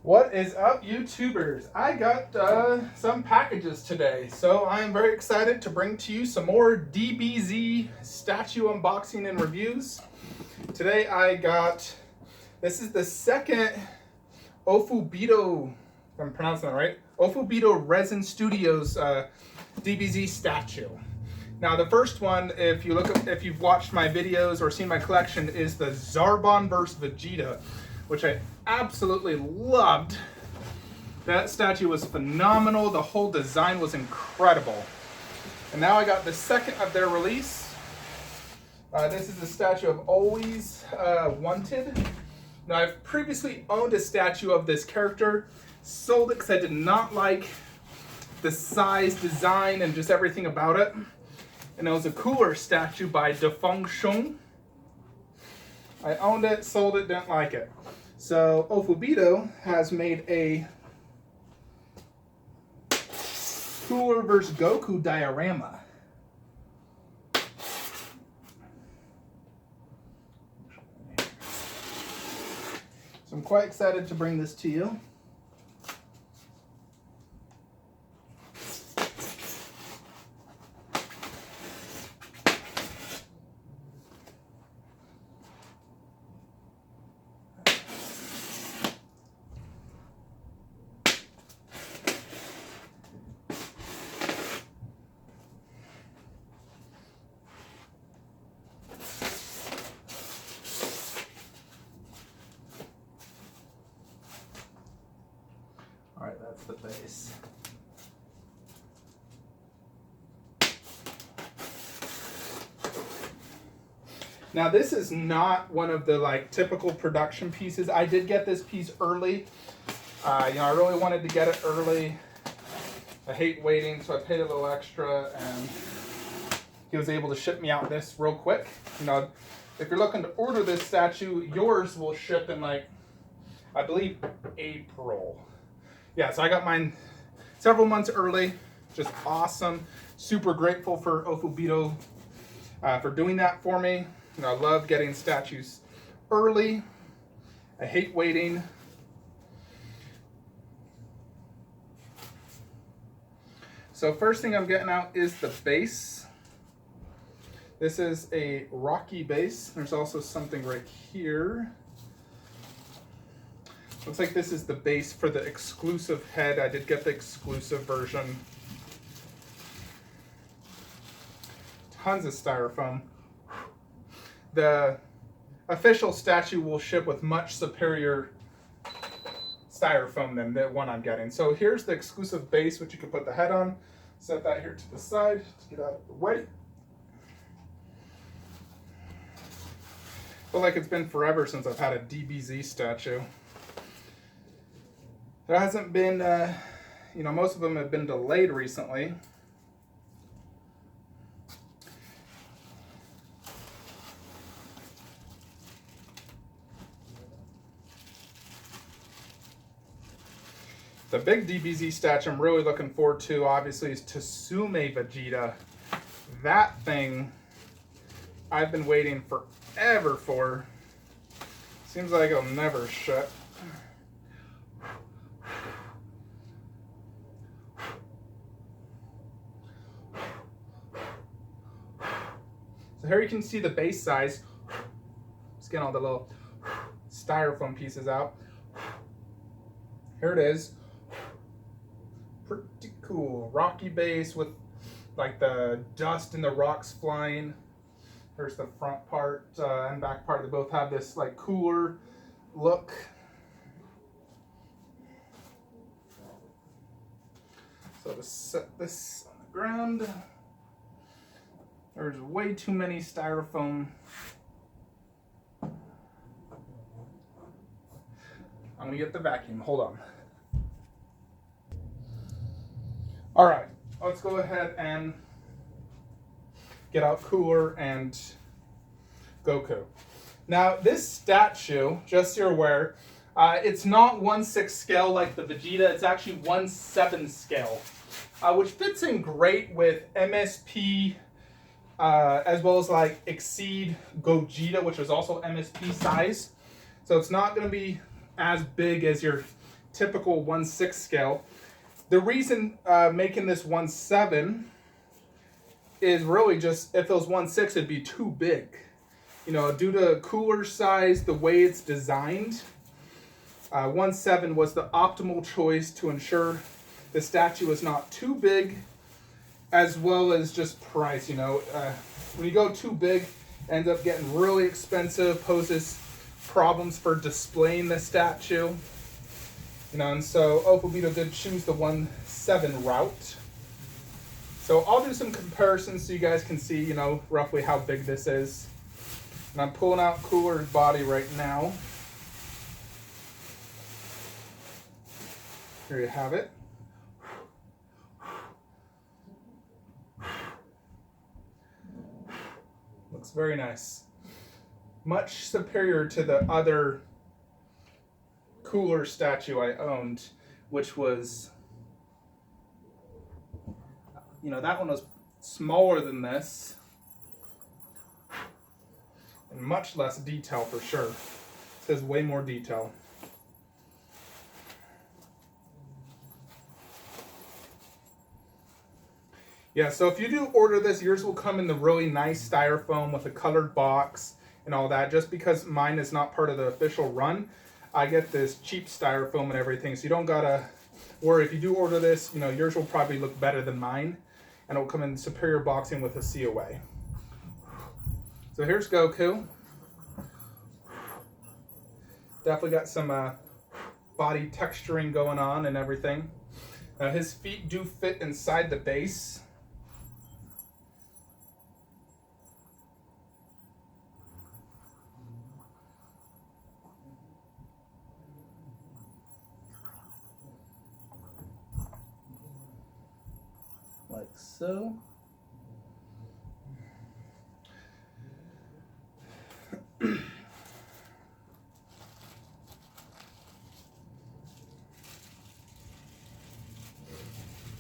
What is up, YouTubers? I got some packages today, so I am very excited to bring to you some more DBZ statue unboxing and reviews. Today I got, this is the second Ofubito, if I'm pronouncing that right, Ofubito Resin Studios DBZ statue. Now the first one, if you've watched my videos or seen my collection, is the Zarbon vs. Vegeta, which I absolutely loved. That statue was phenomenal. The whole design was incredible. And now I got the second of their release. This is the statue I've always wanted. Now I've previously owned a statue of this character, sold it because I did not like the size, design, and just everything about it. And it was a cooler statue by Defeng Shong. I owned it, sold it, didn't like it. So Ofubito has made a Cooler vs. Goku diorama. So I'm quite excited to bring this to you. All right, that's the base. Now this is not one of the typical production pieces. I did get this piece early. I really wanted to get it early. I hate waiting, so I paid a little extra, and he was able to ship me out this real quick. If you're looking to order this statue, yours will ship in I believe April. Yeah, so I got mine several months early. Just awesome. Super grateful for Ofubito for doing that for me. I love getting statues early. I hate waiting. So first thing I'm getting out is the base. This is a rocky base. There's also something right here. Looks like this is the base for the exclusive head. I did get the exclusive version. Tons of styrofoam. The official statue will ship with much superior styrofoam than the one I'm getting. So here's the exclusive base, which you can put the head on. Set that here to the side to get out of the way. I feel like it's been forever since I've had a DBZ statue. There hasn't been, most of them have been delayed recently. The big DBZ statue I'm really looking forward to, obviously, is Tsume Vegeta. That thing I've been waiting forever for. Seems like it'll never ship. So here you can see the base size. Just getting all the little styrofoam pieces out. Here it is. Pretty cool. Rocky base with the dust and the rocks flying. Here's the front part and back part. They both have this cooler look. So to set this on the ground, there's way too many styrofoam. I'm gonna get the vacuum, hold on. All right, let's go ahead and get out Cooler and Goku. Now this statue, just so you're aware, it's not 1/6 scale like the Vegeta, it's actually 1/7 scale, which fits in great with MSP, as well as Exceed Gogeta, which is also MSP size. So it's not gonna be as big as your typical 1/6 scale. The reason making this 1/7 is really just if it was 1/6, it'd be too big. You know, due to cooler size, the way it's designed, 1/7 was the optimal choice to ensure the statue is not too big, as well as just price. You know, when you go too big, it ends up getting really expensive, poses problems for displaying the statue. You know, and so Ofubito did choose the 1/7 route. So I'll do some comparisons so you guys can see, you know, roughly how big this is. And I'm pulling out Cooler's body right now. Here you have it. Looks very nice. Much superior to the other Cooler statue I owned, which was, you know, that one was smaller than this and much less detail for sure. This has way more detail. Yeah, so if you do order this, yours will come in the really nice styrofoam with a colored box and all that. Just because mine is not part of the official run, I get this cheap styrofoam and everything, so you don't gotta worry. If you do order this, you know, yours will probably look better than mine, and it will come in superior boxing with a COA. So here's Goku. Definitely got some body texturing going on and everything. His feet do fit inside the base. Like so.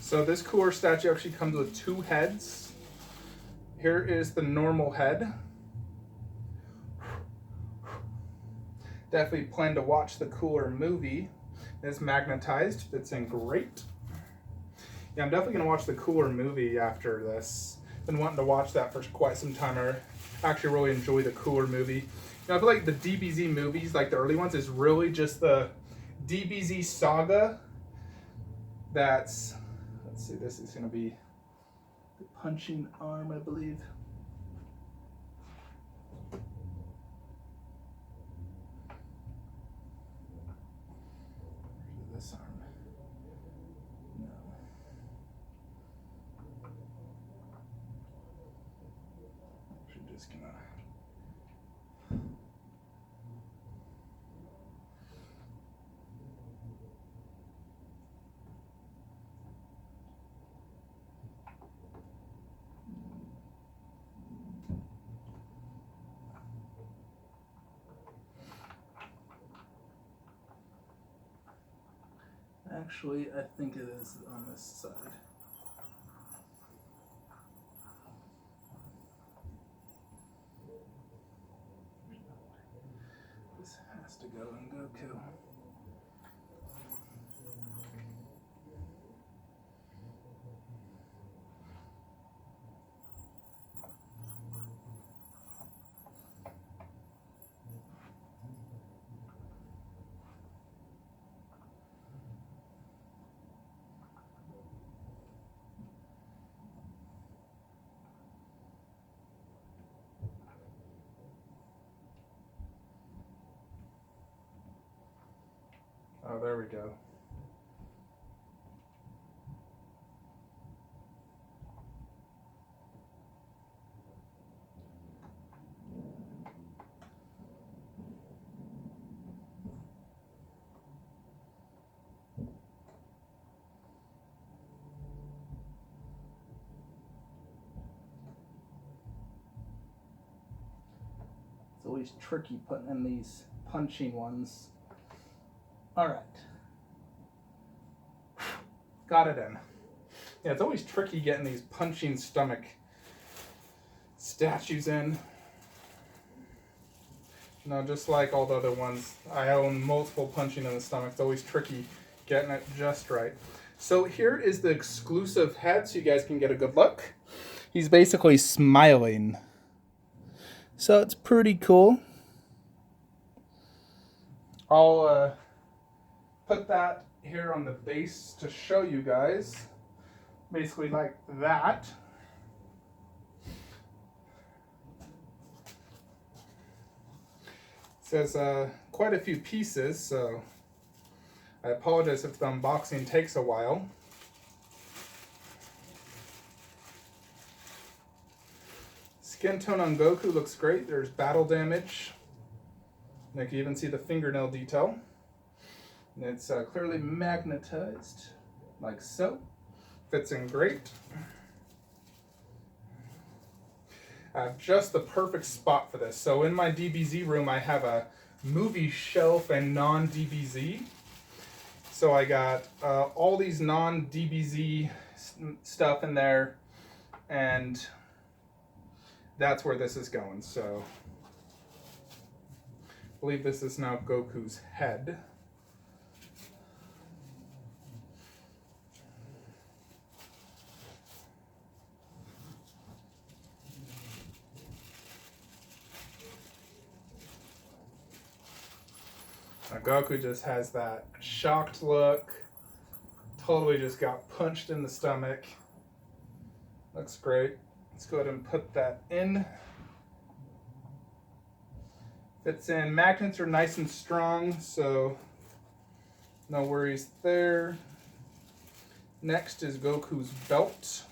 So this Cooler statue actually comes with 2 heads. Here is the normal head. Definitely plan to watch the Cooler movie. It's magnetized, fits in great. Yeah, I'm definitely gonna watch the Cooler movie after this. Been wanting to watch that for quite some time. I actually really enjoy the Cooler movie. You know, I feel like the DBZ movies, like the early ones, is really just the DBZ saga. That's, let's see, this is gonna be the punching arm, I believe. This arm. No. Actually just gonna. Actually, I think it is on this side. This has to go in Goku. Oh, there we go. It's always tricky putting in these punching ones. All right. Got it in. Yeah, it's always tricky getting these punching stomach statues in. You know, just like all the other ones, I own multiple punching in the stomach. It's always tricky Getting it just right. So here is the exclusive head so you guys can get a good look. He's basically smiling. So it's pretty cool. I'll put that here on the base to show you guys. Basically like that. It says quite a few pieces, so I apologize if the unboxing takes a while. Skin tone on Goku looks great. There's battle damage. And you can even see the fingernail detail. And it's clearly magnetized, like so. Fits in great. I have just the perfect spot for this. So in my DBZ room, I have a movie shelf and non-DBZ. So I got all these non-DBZ stuff in there, and that's where this is going. So I believe this is now Goku's head. Now Goku just has that shocked look. Totally just got punched in the stomach. Looks great. Let's go ahead and put that in. Fits in. Magnets are nice and strong, so no worries there. Next is Goku's belt.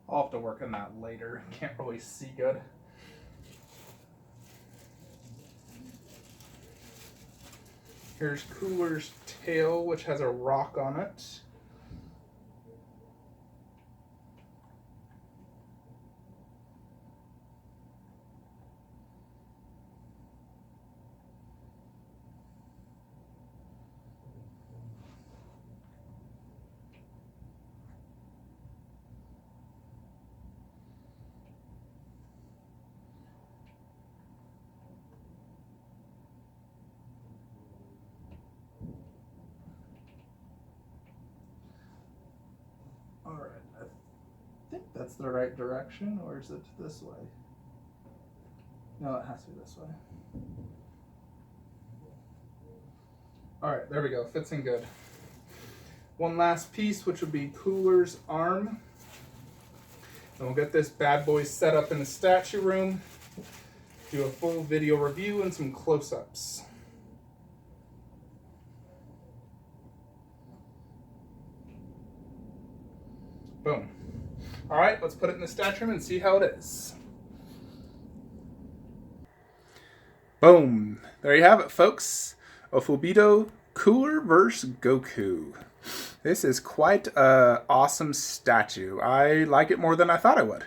I'll have to work on that later. Can't really see good. Here's Cooler's tail, which has a rock on it. Alright, I think that's the right direction, or is it this way? No, it has to be this way. Alright, there we go. Fits in good. One last piece, which would be Cooler's arm. And we'll get this bad boy set up in the statue room. Do a full video review and some close-ups. Boom. All right, let's put it in the statue room and see how it is. Boom. There you have it, folks. Ofubito Cooler vs. Goku. This is quite an awesome statue. I like it more than I thought I would.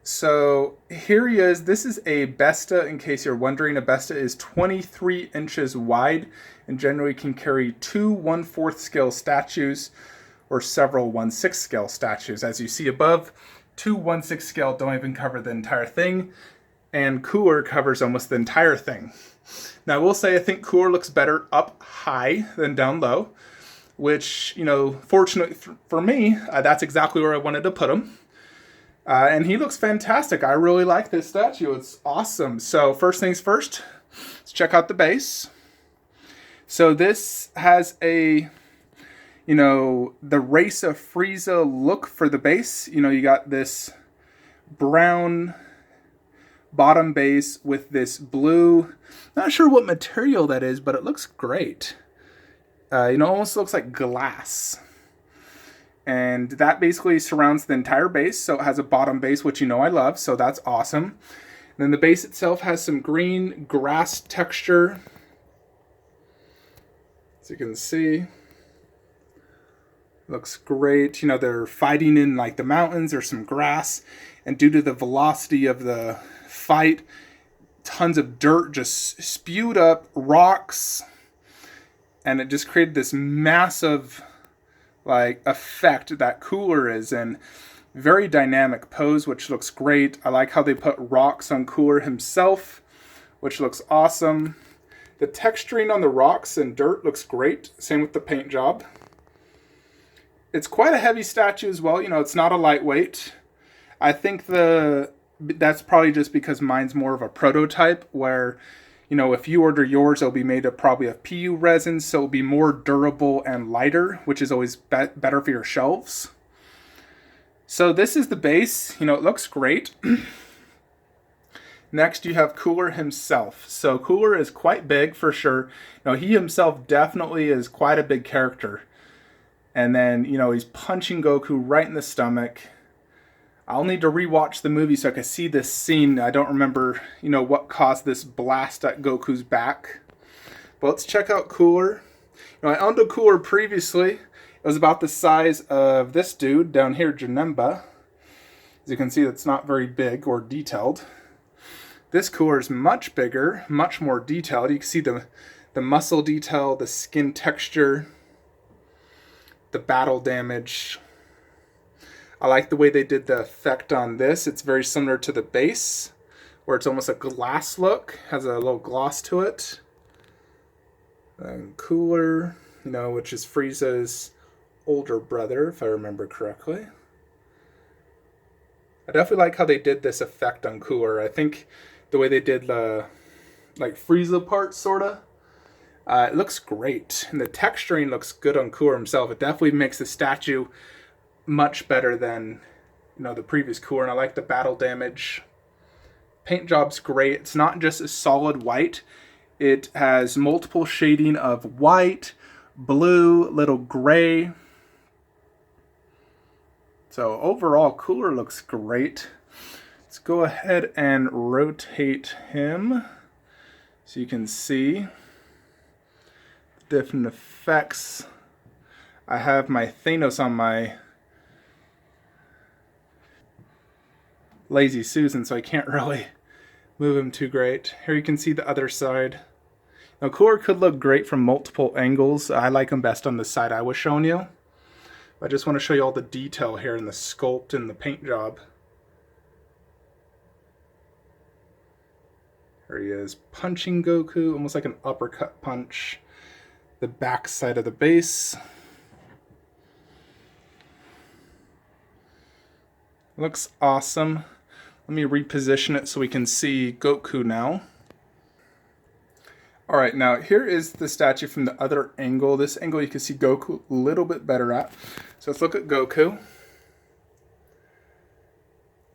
So here he is. This is a Besta, in case you're wondering. A Besta is 23 inches wide and generally can carry 2 1/4 scale statues or several 1/6 scale statues. As you see above, 2 1/6 scale don't even cover the entire thing, and Cooler covers almost the entire thing. Now I will say I think Cooler looks better up high than down low, which, you know, fortunately for me, that's exactly where I wanted to put him. And he looks fantastic. I really like this statue. It's awesome. So first things first, let's check out the base. So this has a, the Race of Frieza look for the base. You got this brown bottom base with this blue, not sure what material that is, but it looks great. Almost looks like glass. And that basically surrounds the entire base, so it has a bottom base, which I love, so that's awesome. And then the base itself has some green grass texture. As you can see, looks great. They're fighting in like the mountains, there's some grass, and due to the velocity of the fight, tons of dirt just spewed up, rocks, and it just created this massive like effect that Cooler is in. Very dynamic pose, which looks great. I like how they put rocks on Cooler himself, which looks awesome. The texturing on the rocks and dirt looks great. Same with the paint job. It's quite a heavy statue as well. It's not a lightweight. I think that's probably just because mine's more of a prototype where, if you order yours, it'll be made of probably of PU resin, so it'll be more durable and lighter, which is always better for your shelves. So this is the base. It looks great. Next, you have Cooler himself. So Cooler is quite big for sure. He himself definitely is quite a big character. And then, he's punching Goku right in the stomach. I'll need to rewatch the movie so I can see this scene. I don't remember, what caused this blast at Goku's back. But let's check out Cooler. I owned a Cooler previously. It was about the size of this dude down here, Janemba. As you can see, it's not very big or detailed. This Cooler is much bigger, much more detailed. You can see the muscle detail, the skin texture, the battle damage. I like the way they did the effect on this. It's very similar to the base, where it's almost a glass look, has a little gloss to it. And Cooler, which is Frieza's older brother, if I remember correctly. I definitely like how they did this effect on Cooler. I think the way they did the Frieza part, sorta, it looks great. And the texturing looks good on Cooler himself. It definitely makes the statue much better than the previous Cooler. And I like the battle damage. Paint job's great. It's not just a solid white. It has multiple shading of white, blue, little gray. So overall, Cooler looks great. Let's go ahead and rotate him so you can see different effects. I have my Thanos on my Lazy Susan, so I can't really move him too great. Here you can see the other side. Now, Cooler could look great from multiple angles. I like him best on the side I was showing you. I just want to show you all the detail here in the sculpt and the paint job. There he is, punching Goku, almost like an uppercut punch. The back side of the base. Looks awesome. Let me reposition it so we can see Goku now. Alright, now here is the statue from the other angle. This angle you can see Goku a little bit better at. So let's look at Goku.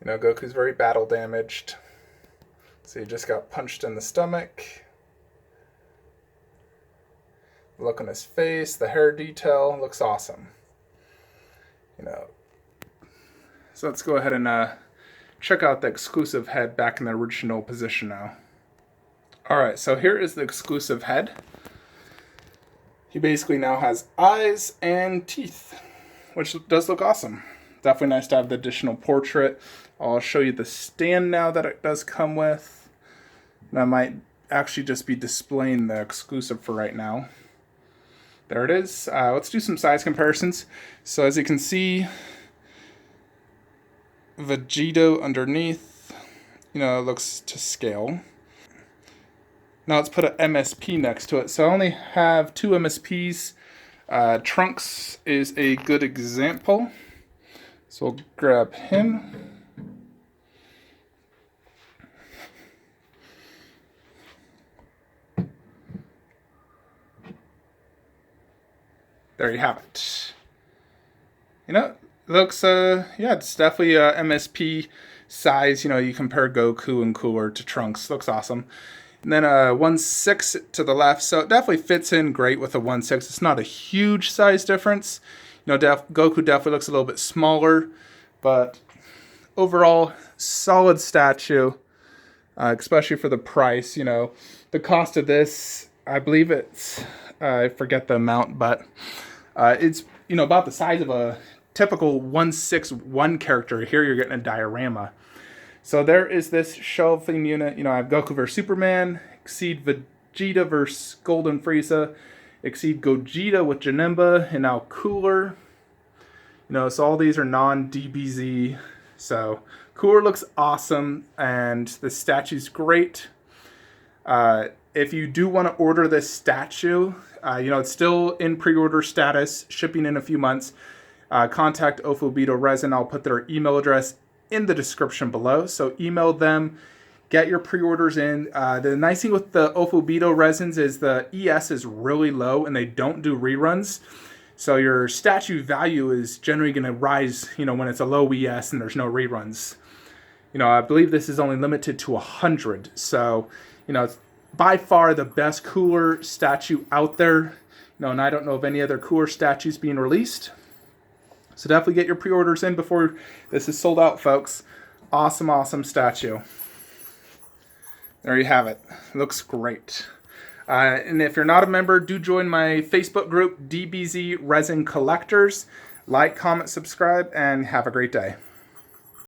Goku's very battle damaged. So he just got punched in the stomach. The look on his face, the hair detail, looks awesome. So let's go ahead and check out the exclusive head back in the original position now. Alright, so here is the exclusive head. He basically now has eyes and teeth, which does look awesome. Definitely nice to have the additional portrait. I'll show you the stand now that it does come with. And I might actually just be displaying the exclusive for right now. There it is. Let's do some size comparisons. So as you can see, Vegito underneath, it looks to scale. Now let's put an MSP next to it. So I only have two MSPs. Trunks is a good example. So we'll grab him. there you have it. You know, it looks, yeah, it's definitely a MSP size. You know, you compare Goku and Cooler to Trunks. Looks awesome. And then 1/6 to the left, so it definitely fits in great with a 1/6. It's not a huge size difference. You know, Goku definitely looks a little bit smaller, but overall, solid statue, especially for the price. You know, the cost of this, I believe it's, I forget the amount, but it's, you know, about the size of a typical 1/6 character. Here you're getting a diorama. So there is this shelving unit. You know, I have Goku vs. Superman, Exceed Vegeta vs. Golden Frieza, Exceed Gogeta with Janemba, and now Cooler. You know, so all these are non-DBZ. So Cooler looks awesome, and the statue's great. If you do want to order this statue, you know, it's still in pre-order status, shipping in a few months. Contact Ofubito Resin. I'll put their email address in the description below. So email them, get your pre-orders in. The nice thing with the Ofubito Resins is the ES is really low and they don't do reruns. So your statue value is generally going to rise, you know, when it's a low ES and there's no reruns. You know, I believe this is only limited to 100. So, you know, it's by far the best Cooler statue out there. You know, and I don't know of any other Cooler statues being released. So definitely get your pre-orders in before this is sold out, folks. Awesome, awesome statue. There you have it. Looks great. And if you're not a member, do join my Facebook group, DBZ Resin Collectors. Like, comment, subscribe, and have a great day.